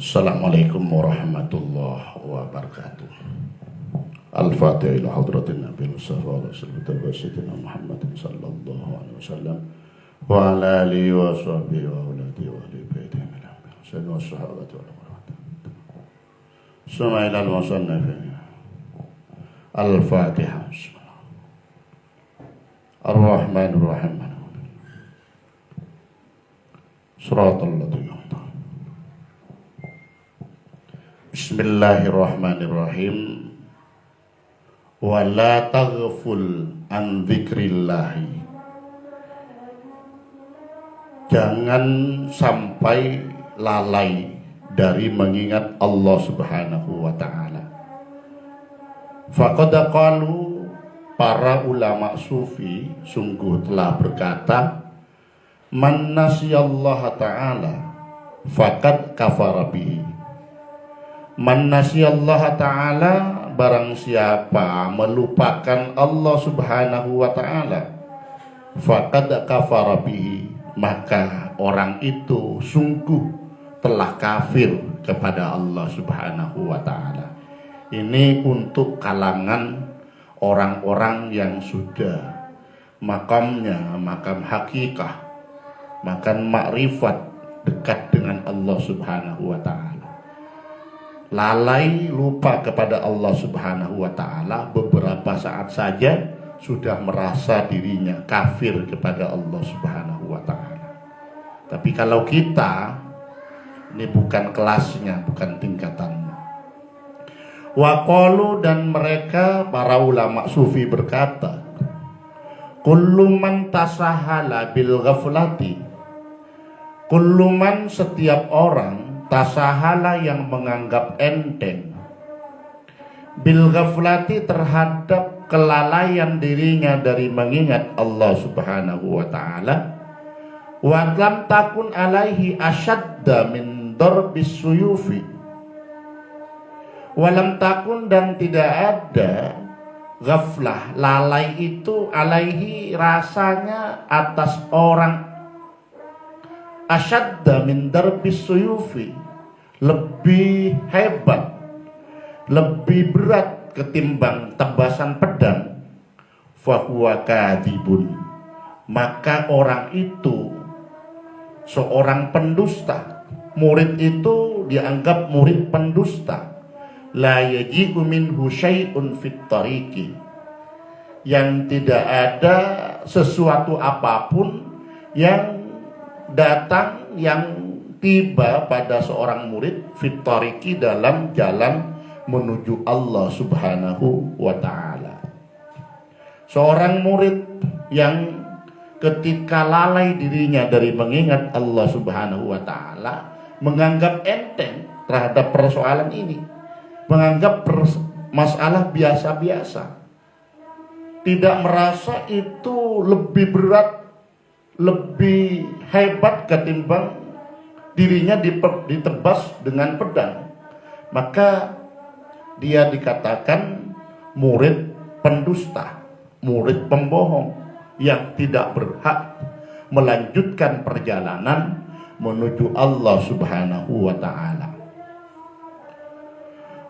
Assalamualaikum warahmatullahi wabarakatuh. Al-Fatihah ila hadratin Nabi Mustafa Rasulullah Sayyidina Muhammad sallallahu alaihi wasallam wa ala alihi wa sahbihi wa ulati wa ahli baitihi min al-anbiya wa sahabati wal ulama. Summa ila al-musannaf. Al-Fatihah. Ar-Rahmanir Rahim. Shiratal ladzina Bismillahirrahmanirrahim. Wa la taghful an dzikrillahi. Jangan sampai lalai dari mengingat Allah Subhanahu wa taala. Faqad qalu, para ulama sufi sungguh telah berkata, man nasiyallaha ta'ala faqad kafara bihi. Man nasiyallaha ta'ala, barang siapa melupakan Allah Subhanahu wa ta'ala, faqad kafara bihi, maka orang itu sungguh telah kafir kepada Allah Subhanahu wa ta'ala. Ini untuk kalangan orang-orang yang sudah makamnya makam hakikah, makam makrifat, dekat dengan Allah Subhanahu wa ta'ala. Lalai lupa kepada Allah Subhanahu wa ta'ala beberapa saat saja sudah merasa dirinya kafir kepada Allah Subhanahu wa ta'ala. Tapi kalau kita, ini bukan kelasnya, bukan tingkatannya. Wa qalu, dan mereka para ulama sufi berkata, kullu man tasahala bil ghaflati, kullu man, setiap orang, tasahala yang menganggap enteng, bil ghaflati, terhadap kelalaian dirinya dari mengingat Allah Subhanahu wa ta'ala, wa lam takun alaihi asyadda min darbis suyufi, walam takun, dan tidak ada ghaflah, lalai itu, alaihi, rasanya atas orang, asyadda min darbis suyufi, lebih hebat, lebih berat ketimbang tebasan pedang, fahuwa kadhibun, maka orang itu seorang pendusta. Murid itu dianggap murid pendusta. La yaji'u minhu syai'un fit tariqi, yang tidak ada sesuatu apapun yang datang, yang tiba pada seorang murid, fitariki, dalam jalan menuju Allah Subhanahu wa ta'ala. Seorang murid yang ketika lalai dirinya dari mengingat Allah Subhanahu wa ta'ala, menganggap enteng terhadap persoalan ini, menganggap masalah biasa-biasa, tidak merasa itu lebih berat, lebih hebat ketimbang dirinya ditebas dengan pedang, maka dia dikatakan murid pendusta, murid pembohong yang tidak berhak melanjutkan perjalanan menuju Allah Subhanahu wa ta'ala.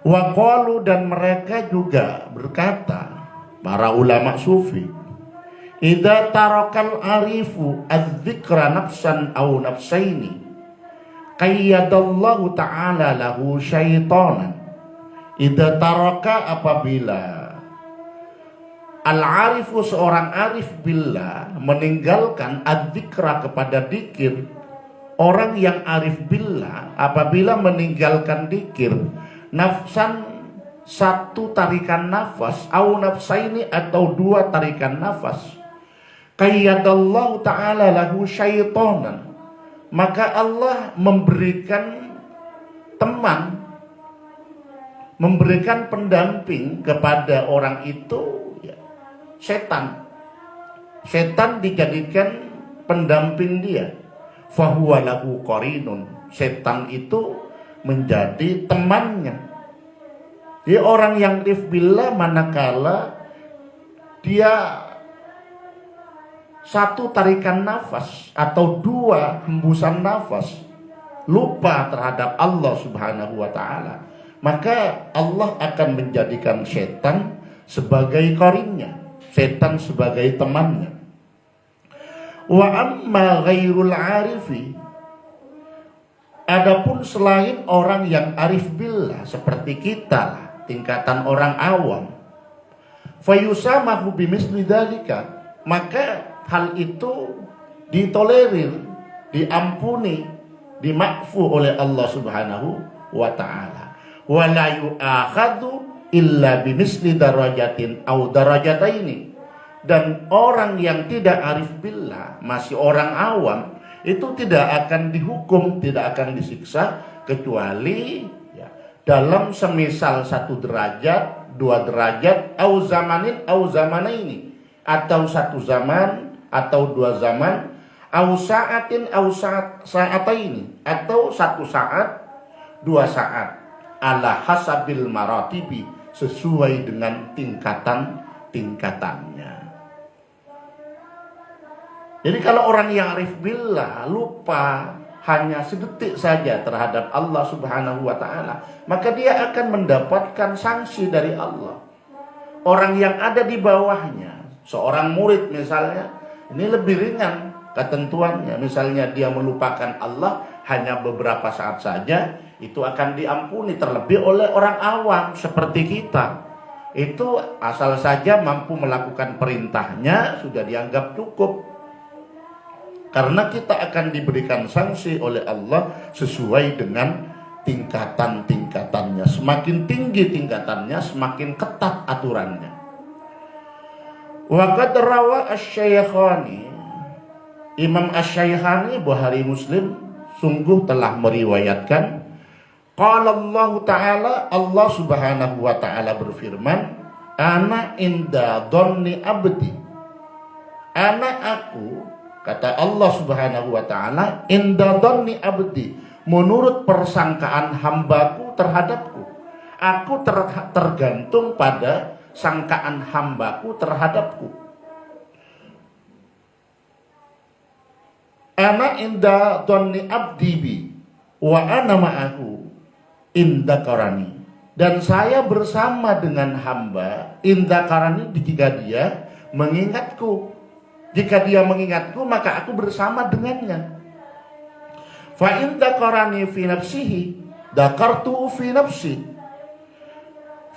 Wa qalu, dan mereka juga berkata, para ulama sufi, idza tarakal arifu adz-dzikra nafsan aw nafsaini qayyadallahu ta'ala lahu syaitanan. Idza taraka, apabila al-arifu, seorang arif billah, meninggalkan adz-dzikra, kepada dzikir. Orang yang arif billah apabila meninggalkan dzikir, nafsan, satu tarikan nafas, au nafsaini, atau dua tarikan nafas, qayyadallahu ta'ala lahu syaitanan, maka Allah memberikan teman, memberikan pendamping kepada orang itu, ya, setan. Setan dijadikan pendamping dia. Fahuwa lahu qarinun, setan itu menjadi temannya. Jadi orang yang arif billah, manakala dia satu tarikan nafas atau dua hembusan nafas, lupa terhadap Allah Subhanahu wa taala, maka Allah akan menjadikan setan sebagai korinnya, setan sebagai temannya. Wa amma ghairul arifi, adapun selain orang yang arif billah seperti kita lah, tingkatan orang awam, fayusamahu bimisli dzalika, maka hal itu ditolerir, diampuni, dimakfu oleh Allah Subhanahu wa taala. Wa la yu'akhadhu illa bimisli darajatin au darajataini. Dan orang yang tidak arif billah, masih orang awam, itu tidak akan dihukum, tidak akan disiksa kecuali ya, dalam semisal 1 derajat, 2 derajat, au zamanin au zamanaini, atau 1 zaman atau 2 zaman, au sa'atin au sa'ataini, atau 1 saat, 2 saat, ala hasabil maratibi, sesuai dengan tingkatan-tingkatannya. Jadi kalau orang yang arif billah lupa hanya sedetik saja terhadap Allah Subhanahu wa taala, maka dia akan mendapatkan sanksi dari Allah. Orang yang ada di bawahnya, seorang murid misalnya, ini lebih ringan ketentuannya. Misalnya dia melupakan Allah hanya beberapa saat saja, itu akan diampuni. Terlebih oleh orang awam seperti kita, itu asal saja mampu melakukan perintahnya sudah dianggap cukup. Karena kita akan diberikan sanksi oleh Allah sesuai dengan tingkatan-tingkatannya. Semakin tinggi tingkatannya, semakin ketat aturannya. Wa qad rawa asy-Syaikhani, Imam Asy-Syaikhani Bukhari Muslim sungguh telah meriwayatkan, qala Allah Ta'ala, Allah Subhanahu wa taala berfirman, ana inda dhanni abdi, ana aku, kata Allah Subhanahu wa taala, inda dhanni abdi, menurut persangkaan hambaku terhadapku. Aku tergantung pada sangkaan hambaku terhadapku. Ana inda dhanni abdi bi wa ana ma'ahu inda qarani. Dan saya bersama dengan hamba inda qarani jika dia mengingatku. Jika dia mengingatku, maka aku bersama dengannya. Fa in dzakarani fi nafsihi, dzakartu fi nafsi.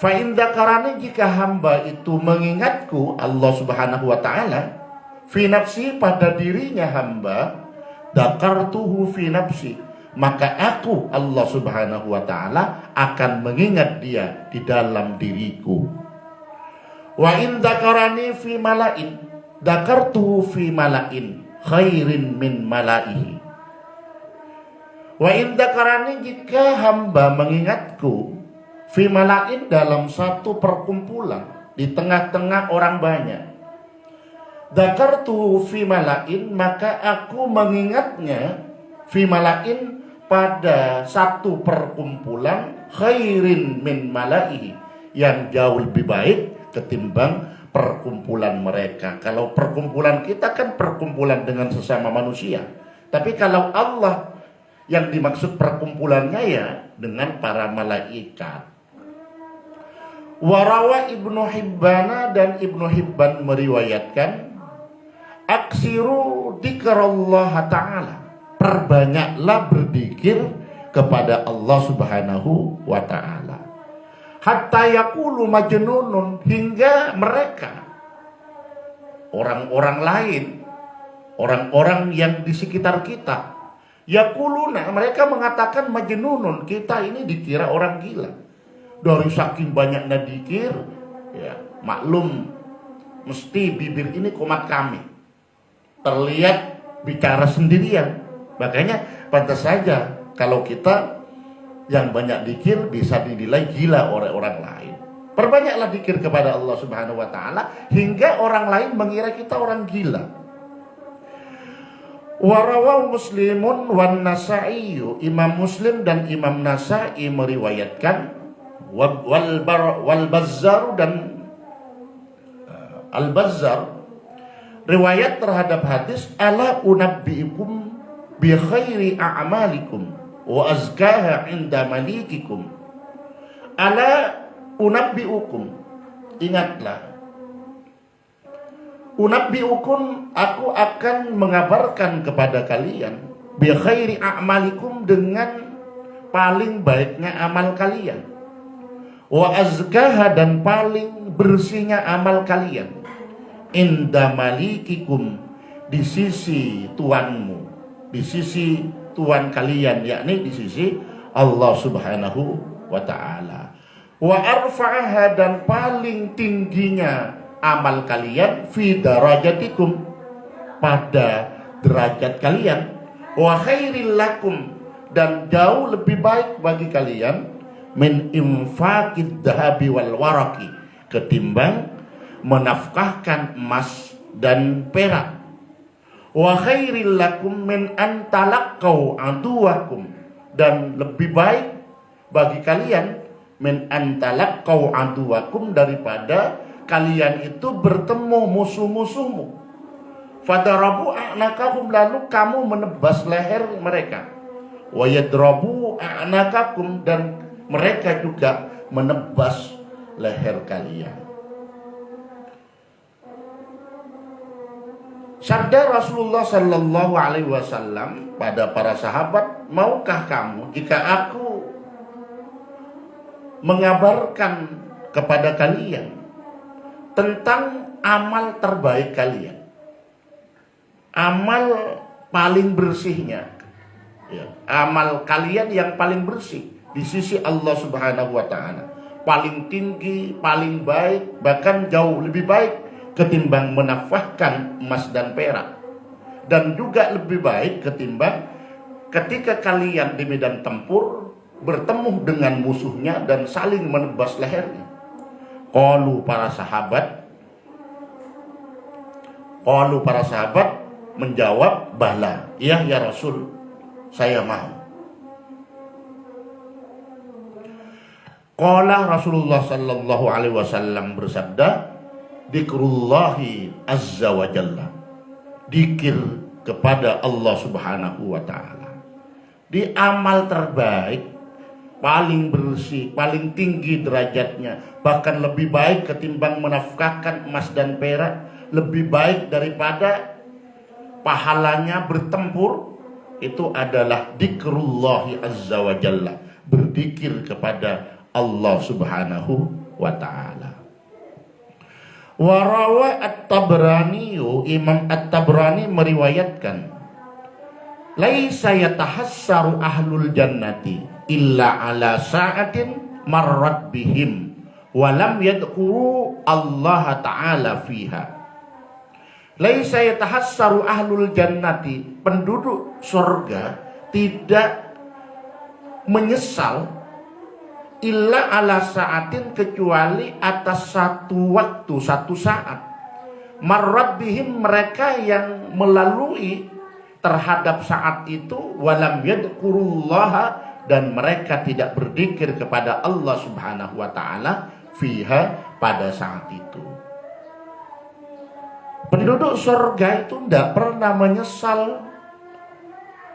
Fa in dzakarani, jika hamba itu mengingatku, Allah Subhanahu wa taala, fi nafsi, pada dirinya hamba, dzakartuhu fi nafsi, maka aku Allah Subhanahu wa taala akan mengingat dia di dalam diriku. Wa in dzakarani fi mala'in, dzakartuhu fi mala'in khairin min mala'ihi. Wa in dzakarani, jika hamba mengingatku, fi mala'in, dalam satu perkumpulan, di tengah-tengah orang banyak, dzakartuhu fi mala'in, maka aku mengingatnya fi mala'in, pada satu perkumpulan, khairin min mala'ihi, yang jauh lebih baik ketimbang perkumpulan mereka. Kalau perkumpulan kita kan perkumpulan dengan sesama manusia, tapi kalau Allah yang dimaksud perkumpulannya ya dengan para malaikat. Warawa Ibnu Hibban, dan Ibnu Hibban meriwayatkan, aksiru dzikrullah ta'ala, perbanyaklah berzikir kepada Allah Subhanahu wa ta'ala. Hatta yaqulu majnunun, hingga mereka, orang-orang lain, orang-orang yang di sekitar kita, yaquluna, mereka mengatakan majnunun, kita ini dikira orang gila. Dari saking banyaknya dzikir, ya maklum, mesti bibir ini komat kami, terlihat bicara sendirian. Makanya pantas saja kalau kita yang banyak dzikir bisa dinilai gila oleh orang lain. Perbanyaklah dzikir kepada Allah Subhanahu wa taala hingga orang lain mengira kita orang gila. Warawahu Muslimun wan Nasa'i, Imam Muslim dan Imam Nasa'i meriwayatkan, wal Bazzar, dan Al-Bazzar riwayat terhadap hadis, ala unabbiikum bi khairi a'malikum wa azkaha inda malikikum. Ala unabbiukum, ingatlah, unabbiukum, aku akan mengabarkan kepada kalian, bi khairi a'malikum, dengan paling baiknya amal kalian, wa azkaha, dan paling bersihnya amal kalian, inda malikikum, di sisi tuanmu, di sisi tuan kalian, yakni di sisi Allah Subhanahu wa ta'ala. Wa arfa'aha, dan paling tingginya amal kalian, fi darajatikum, pada derajat kalian, wa khairil lakum, dan jauh lebih baik bagi kalian, min infaqid dahabi wal waraki, ketimbang menafkahkan emas dan perak. Wa khairil lakum min antalaqau aduwakum, dan lebih baik bagi kalian, min antalaqau aduwakum, daripada kalian itu bertemu musuh-musuhmu. Fadarabu a'nakakum, lalu kamu menebas leher mereka. Wa yadrabu a'nakakum, dan mereka juga menebas leher kalian. Sabda Rasulullah Sallallahu Alaihi Wasallam pada para sahabat, maukah kamu jika aku mengabarkan kepada kalian tentang amal terbaik kalian, amal paling bersihnya, ya, amal kalian yang paling bersih di sisi Allah Subhanahu wa ta'ala, paling tinggi, paling baik, bahkan jauh lebih baik ketimbang menafkahkan emas dan perak, dan juga lebih baik ketimbang ketika kalian di medan tempur bertemu dengan musuhnya dan saling menebas lehernya. Qalu, para sahabat menjawab, bala, ya Rasul, saya mau. Qala Rasulullah Sallallahu Alaihi Wasallam bersabda, dzikrullahi azza wa jalla, dzikir kepada Allah Subhanahu wa ta'ala. Di amal terbaik, paling bersih, paling tinggi derajatnya, bahkan lebih baik ketimbang menafkahkan emas dan perak, lebih baik daripada pahalanya bertempur, itu adalah dzikrullahi azza wa jalla, berzikir kepada Allah Subhanahu wa ta'ala. Warawa At-Tabrani, Imam At-Tabrani meriwayatkan, laisa yatahassaru ahlul jannati illa ala sa'atin marrat bihim wa lam yadhkuru Allah ta'ala fiha. Laisa yatahassaru ahlul jannati, penduduk surga tidak menyesal, illa ala sa'atin, kecuali atas satu waktu, satu saat, marrat bihim, mereka yang melalui terhadap saat itu, walam yadhkurullaha, dan mereka tidak berzikir kepada Allah Subhanahu wa ta'ala fiha, pada saat itu. Penduduk surga itu tidak pernah menyesal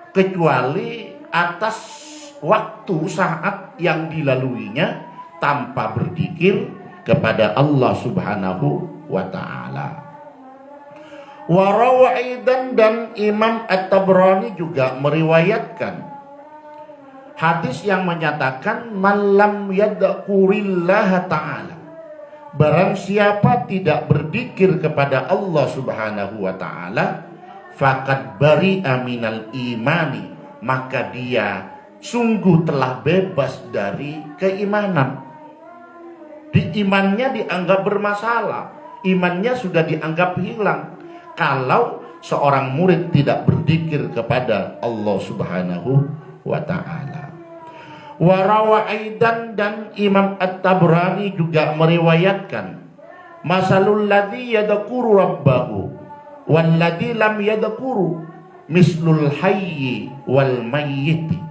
kecuali atas waktu, saat yang dilaluinya tanpa berzikir kepada Allah Subhanahu wa ta'ala. Warawaidan, dan Imam At-Tabrani juga meriwayatkan hadis yang menyatakan, malam yadhkurillaha ta'ala, barang siapa tidak berzikir kepada Allah Subhanahu wa ta'ala, faqad bari'a minal imani, maka dia sungguh telah bebas dari keimanan. Imannya dianggap bermasalah, imannya sudah dianggap hilang kalau seorang murid tidak berzikir kepada Allah Subhanahu wa ta'ala. Warawa aidan, dan Imam At-Tabrani juga meriwayatkan, masalul ladzi yadhkuru rabbahu wal ladzi lam yadhkuru mislul hayyi wal mayyiti.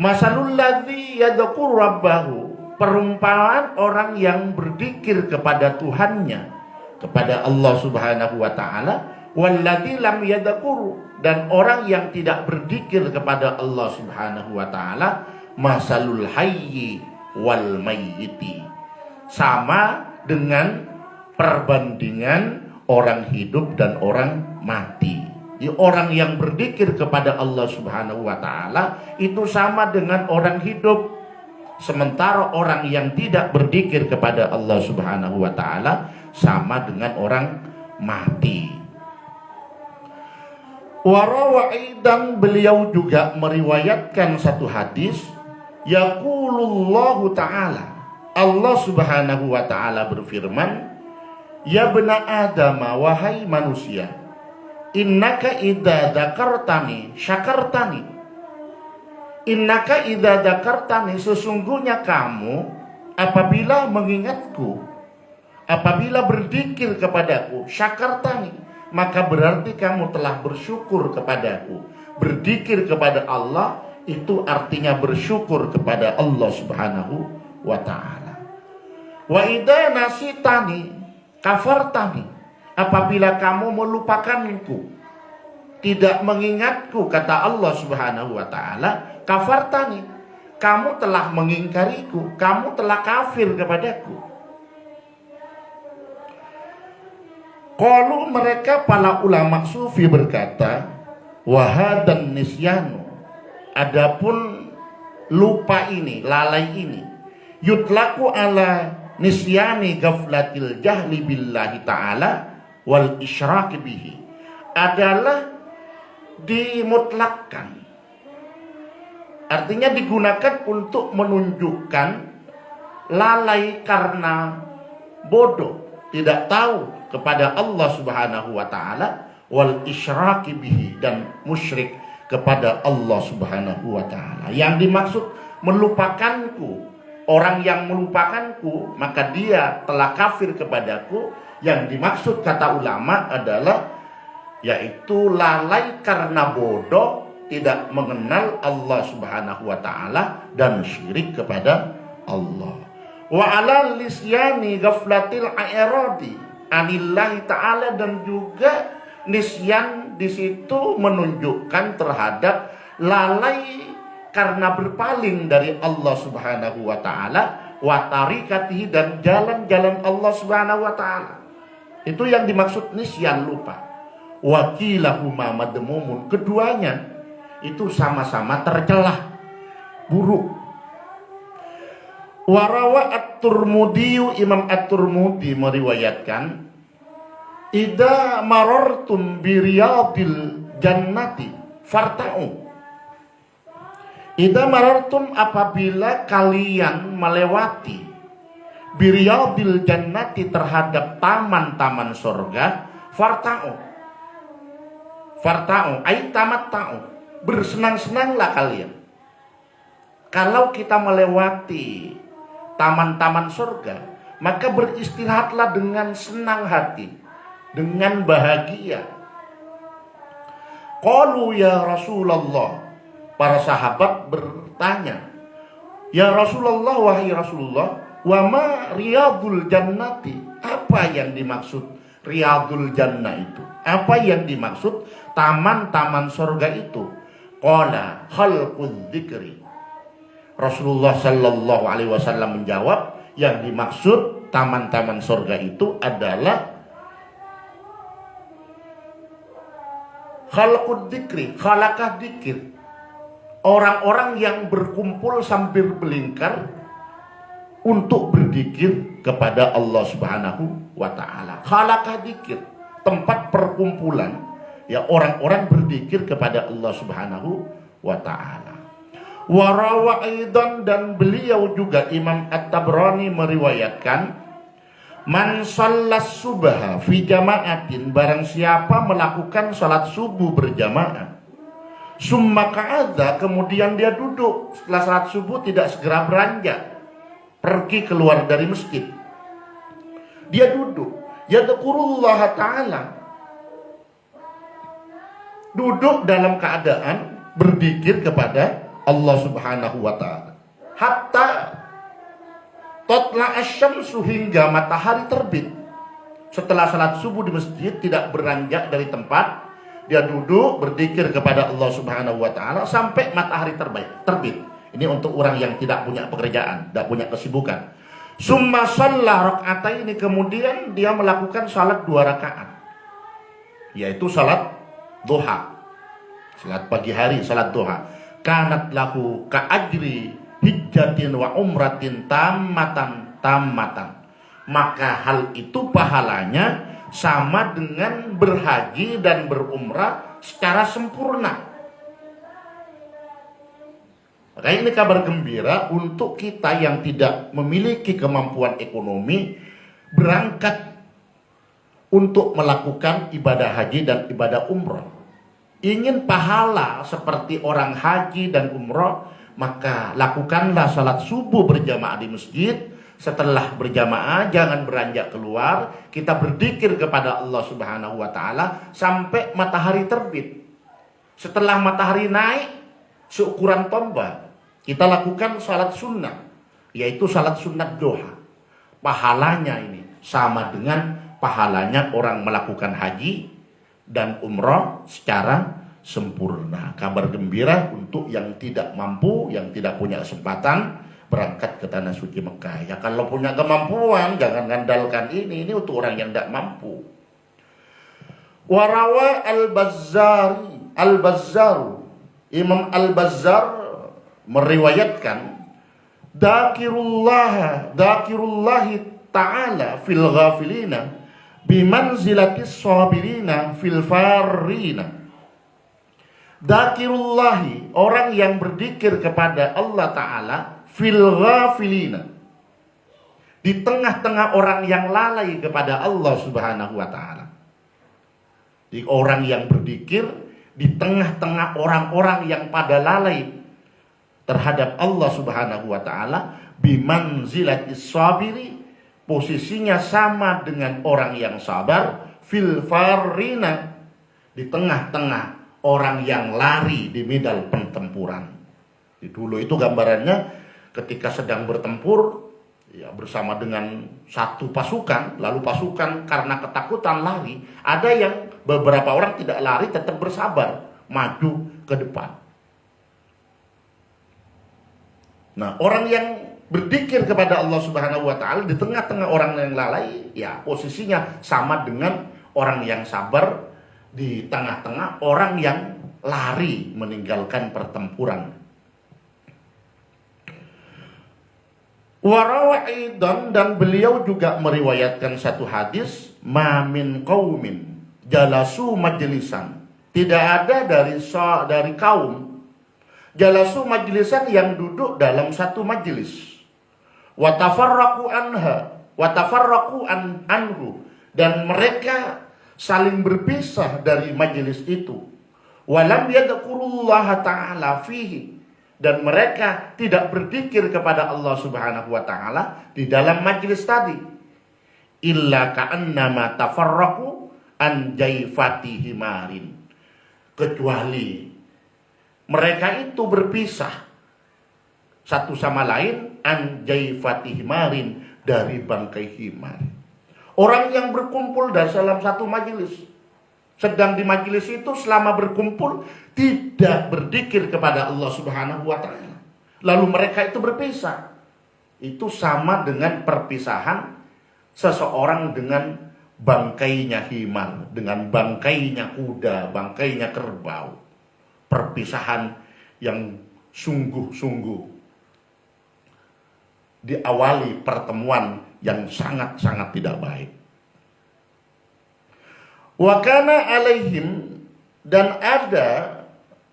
Masalul ladzi yadhkuru rabbahu, perumpamaan orang yang berzikir kepada Tuhannya, kepada Allah Subhanahu wa ta'ala, Walladzi lam yadhkuru, dan orang yang tidak berzikir kepada Allah Subhanahu wa taala, masalul hayyi wal mayyiti, sama dengan perbandingan orang hidup dan orang mati. Jadi orang yang berzikir kepada Allah Subhanahu wa taala itu sama dengan orang hidup, sementara orang yang tidak berzikir kepada Allah Subhanahu wa taala sama dengan orang mati. Warawaidan, beliau juga meriwayatkan satu hadis, yaqulullahu ta'ala, Allah Subhanahu wa ta'ala berfirman, ya bena Adam, wahai manusia, innaka idza dzakartani syakartani. Innaka idza dzakartani, sesungguhnya kamu apabila mengingatku, apabila berzikir kepadaku, syakartani, maka berarti kamu telah bersyukur kepadaku. Berzikir kepada Allah itu artinya bersyukur kepada Allah Subhanahu wa ta'ala. Wa idza nasitani kafartani, apabila kamu melupakanku, tidak mengingatku, kata Allah Subhanahu wa ta'ala, kafartani, kamu telah mengingkariku, kamu telah kafir kepadaku. Qalu, mereka para ulama sufi berkata, wahadan nisyanu, adapun lupa ini, lalai ini, yutlaku ala nisyani ghaflatil jahli billahi ta'ala wal isyraki bihi, adalah dimutlakkan, artinya digunakan untuk menunjukkan lalai karena bodoh, tidak tahu kepada Allah Subhanahu wa ta'ala, wal isyraki bihi, dan musyrik kepada Allah Subhanahu wa ta'ala. Yang dimaksud melupakanku, orang yang melupakanku maka dia telah kafir kepadaku. Yang dimaksud kata ulama adalah yaitu lalai karena bodoh, tidak mengenal Allah Subhanahu wa ta'ala dan syirik kepada Allah. Wa ala lisyani ghaflatil a'radi anillahi ta'ala, dan juga nisyan di situ menunjukkan terhadap lalai karena berpaling dari Allah Subhanahu wa ta'ala, wa tarikatihi, dan jalan-jalan Allah Subhanahu wa ta'ala. Itu yang dimaksud nisyan, lupa. Wakilahuma madmumun, keduanya itu sama-sama tercelah, buruk. Warawa at-Turmudi, Imam at-Turmudi meriwayatkan, idza marartum bi riyadil jannati farta'u. Idza marartum, apabila kalian melewati bi riyadil jannati, terhadap taman-taman surga, farta'u. Farta'u ay tamatta'u, bersenang-senanglah kalian. Kalau kita melewati taman-taman surga, maka beristirahatlah dengan senang hati, dengan bahagia. Qalu ya Rasulullah, para sahabat bertanya, ya Rasulullah, wahai Rasulullah, wa ma riyadul jannati, apa yang dimaksud riyadul jannah itu? Apa yang dimaksud taman-taman surga itu? Qala khalqudz dzikri. Rasulullah Sallallahu Alaihi Wasallam menjawab, yang dimaksud taman-taman surga itu adalah khalqud dzikri, khalaqah dzikir, orang-orang yang berkumpul sambil berlingkar untuk berzikir kepada Allah Subhanahu wa ta'ala. Khalaqah dzikir, tempat perkumpulan ya orang-orang berzikir kepada Allah Subhanahu wa ta'ala. Warawa aidan, dan beliau juga Imam At-Tabrani meriwayatkan, man shallas subha fi jama'atin, barang siapa melakukan salat subuh berjamaah, summa ka'adha, kemudian dia duduk setelah salat subuh, tidak segera beranjak pergi keluar dari masjid, dia duduk, yadhkurullah ta'ala, duduk dalam keadaan berzikir kepada Allah Subhanahu wa ta'ala, hatta tatla asyamsu, hingga matahari terbit. setelah salat subuh di masjid tidak beranjak dari tempat, dia duduk berzikir kepada Allah Subhanahu wa taala sampai matahari terbit. Ini untuk orang yang tidak punya pekerjaan, tidak punya kesibukan. Summa shalla raka'ataini, kemudian dia melakukan salat 2 rakaat. Yaitu salat duha. Salat pagi hari, salat duha. Kanat lahu ka'ajri hijjatin wa umratin tammatan. Maka hal itu pahalanya sama dengan berhaji dan berumrah secara sempurna. Maka ini kabar gembira untuk kita yang tidak memiliki kemampuan ekonomi berangkat untuk melakukan ibadah haji dan ibadah umrah. Ingin pahala seperti orang haji dan umrah, maka lakukanlah salat subuh berjamaah di masjid. Setelah berjamaah jangan beranjak keluar, kita berzikir kepada Allah Subhanahu wa taala sampai matahari terbit. Setelah matahari naik seukuran tombak, kita lakukan salat sunnah, yaitu salat sunat duha. Pahalanya ini sama dengan pahalanya orang melakukan haji dan umrah secara sempurna. Kabar gembira untuk yang tidak mampu, yang tidak punya kesempatan berangkat ke tanah suci Mekah. Ya kalau punya kemampuan jangan ngandalkan ini untuk orang yang tidak mampu. Warawa al-Bazzar, Imam al-Bazzar meriwayatkan Dakirullahi ta'ala fil ghafilina bimanzilatis sabirina fil farina. Dakirullahi, orang yang berzikir kepada Allah Ta'ala, fil ghafilina, di tengah-tengah orang yang lalai kepada Allah Subhanahu wa Ta'ala. Di orang yang berzikir di tengah-tengah orang-orang yang pada lalai terhadap Allah Subhanahu wa Ta'ala, bimanzilatis sabiri, posisinya sama dengan orang yang sabar, fil farina, di tengah-tengah orang yang lari di medan pertempuran. Dulu itu gambarannya ketika sedang bertempur ya, bersama dengan satu pasukan, lalu pasukan karena ketakutan lari, ada yang beberapa orang tidak lari, tetap bersabar maju ke depan. Nah, orang yang berzikir kepada Allah Subhanahu wa Ta'ala di tengah-tengah orang yang lalai, ya posisinya sama dengan orang yang sabar di tengah-tengah orang yang lari meninggalkan pertempuran. Warawaidan, dan beliau juga meriwayatkan satu hadis, ma min qaumin jalasu majlisan, tidak ada dari kaum jalasu majlisan yang duduk dalam satu majlis, wa tafarraqu anhu, dan mereka saling berpisah dari majelis itu. Walam yadhkurullaha ta'ala fihi, dan mereka tidak berzikir kepada Allah Subhanahu wa Ta'ala di dalam majelis tadi. Illa ka'annama tafarraqu an jaifati himarin, kecuali mereka itu berpisah satu sama lain an jaifati himarin, dari bangkai himar. Orang yang berkumpul dalam satu majelis, sedang di majelis itu selama berkumpul tidak berzikir kepada Allah Subhanahu wa Ta'ala, lalu mereka itu berpisah, itu sama dengan perpisahan seseorang dengan bangkainya himar, dengan bangkainya kuda, bangkainya kerbau. Perpisahan yang sungguh-sungguh diawali pertemuan yang sangat-sangat tidak baik. Wakana alaihim, dan ada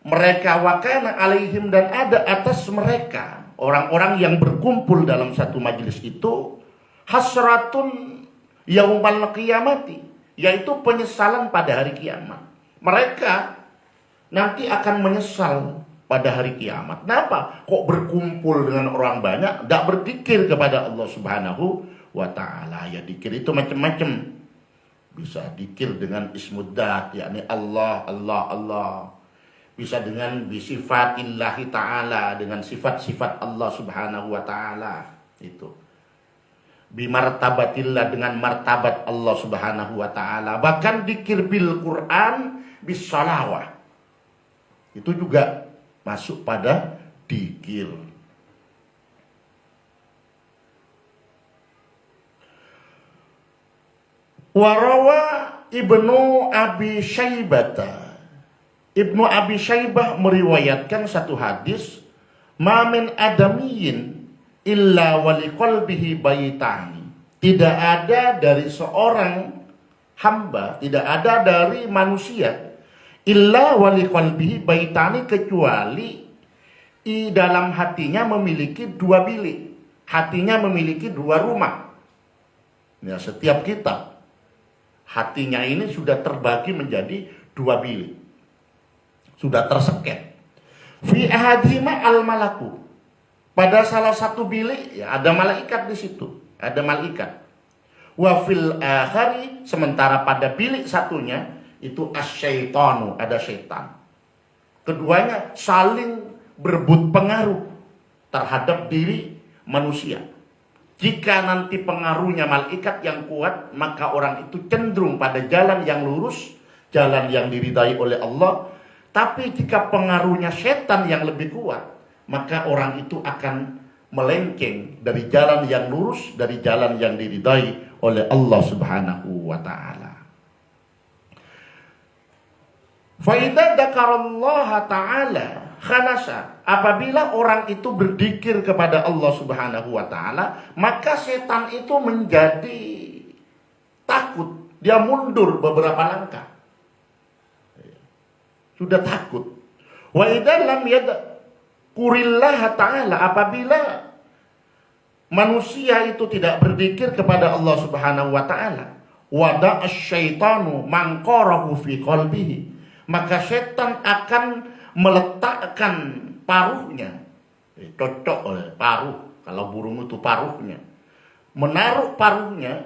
mereka, wakana alaihim, dan ada atas mereka orang-orang yang berkumpul dalam satu majelis itu, hasratun yaumal qiyamati, yaitu penyesalan pada hari kiamat. Mereka nanti akan menyesal pada hari kiamat. Kenapa? Kok berkumpul dengan orang banyak, tidak berzikir kepada Allah Subhanahu wa Ta'ala. Ya, zikir itu macam-macam. Bisa zikir dengan ismuddat, yakni Allah, Allah, Allah. Bisa dengan bisifatillahi ta'ala, dengan sifat-sifat Allah Subhanahu wa Ta'ala. Itu. bimartabatillah, dengan martabat Allah Subhanahu wa taala. Bahkan dzikir bil Quran bis shalawah itu juga masuk pada dzikir. Warawa Ibnu Abi Syaibah, Ibnu Abi Syaibah meriwayatkan satu hadis, ma min adamiyin illa wali qalbihi baitani. Tidak ada dari seorang hamba, tidak ada dari manusia, illa wali qalbihi baitani, kecuali di dalam hatinya memiliki dua bilik, hatinya memiliki dua rumah. Ya, setiap kita hatinya ini sudah terbagi menjadi dua bilik, sudah terseket. Fi ahadihima al malaku, pada salah satu bilik ya ada malaikat di situ, ada malaikat. Wa fil akhari, sementara pada bilik satunya itu asyaitanu, ada setan. Keduanya saling berebut pengaruh terhadap diri manusia. Jika nanti pengaruhnya malaikat yang kuat, maka orang itu cenderung pada jalan yang lurus, jalan yang diridai oleh Allah. Tapi jika pengaruhnya setan yang lebih kuat, maka orang itu akan melenceng dari jalan yang lurus, dari jalan yang diridai oleh Allah Subhanahu wa taala. Fa idza dzakarallaha ta'ala khanasa, apabila orang itu berzikir kepada Allah Subhanahu wa taala, maka setan itu menjadi takut, dia mundur beberapa langkah. Sudah takut. Wa idza lam yadhkurillaha ta'ala, apabila manusia itu tidak berzikir kepada Allah Subhanahu wa taala, wada asyaitanu mangqarahu fi qalbihi, maka setan akan meletakkan paruhnya, cocok oleh paruh, kalau burung itu paruhnya, menaruh paruhnya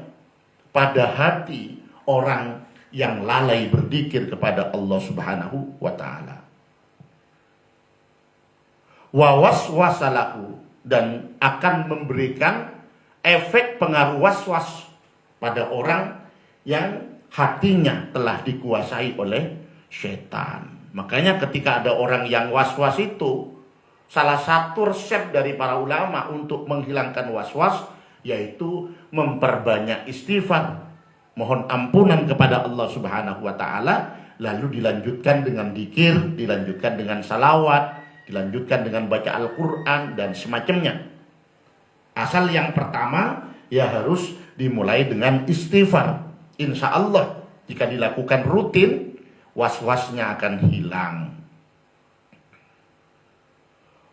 pada hati orang yang lalai berzikir kepada Allah Subhanahu wa taala. Wa waswasalahu, dan akan memberikan efek pengaruh waswas pada orang yang hatinya telah dikuasai oleh setan. Makanya ketika ada orang yang was-was itu, salah satu resep dari para ulama untuk menghilangkan was-was yaitu memperbanyak istighfar, mohon ampunan kepada Allah Subhanahu wa taala, lalu dilanjutkan dengan dzikir, dilanjutkan dengan salawat, dilanjutkan dengan baca Al-Qur'an dan semacamnya. Asal yang pertama ya harus dimulai dengan istighfar. Insya Allah jika dilakukan rutin, was-wasnya akan hilang.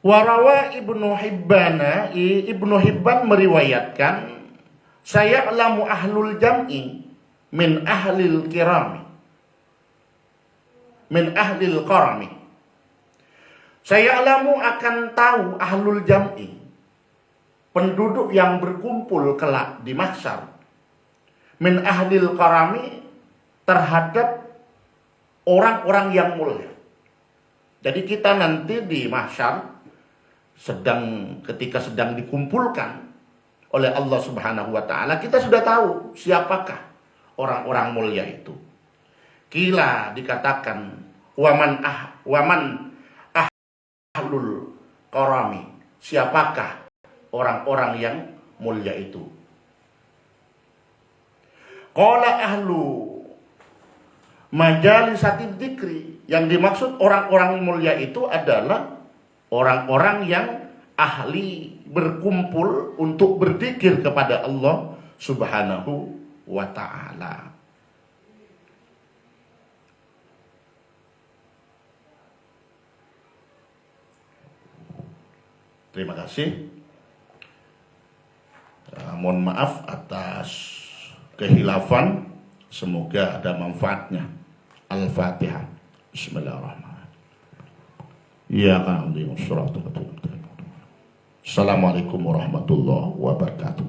Warawa Ibnu Hibban, Ibnu Hibban meriwayatkan, saya alamu ahlul jam'i min ahlil kirami, min ahlil qarami. Saya alamu akan tahu ahlul jam'i, penduduk yang berkumpul kelak di mahsyar, min ahlil qarami, terhadap orang-orang yang mulia. Jadi kita nanti di mahsyar ketika sedang dikumpulkan oleh Allah Subhanahu wa taala, kita sudah tahu siapakah orang-orang mulia itu. Kila dikatakan waman ahlul qarami, siapakah orang-orang yang mulia itu. Qala ahlu majalisatid dzikri, yang dimaksud orang-orang mulia itu adalah orang-orang yang ahli berkumpul untuk berzikir kepada Allah Subhanahu wa taala. Terima kasih. Mohon maaf atas kehilafan, semoga ada manfaatnya. Al-Fatihah. Bismillahirrahmanirrahim. Ya kan, Assalamualaikum warahmatullahi wabarakatuh.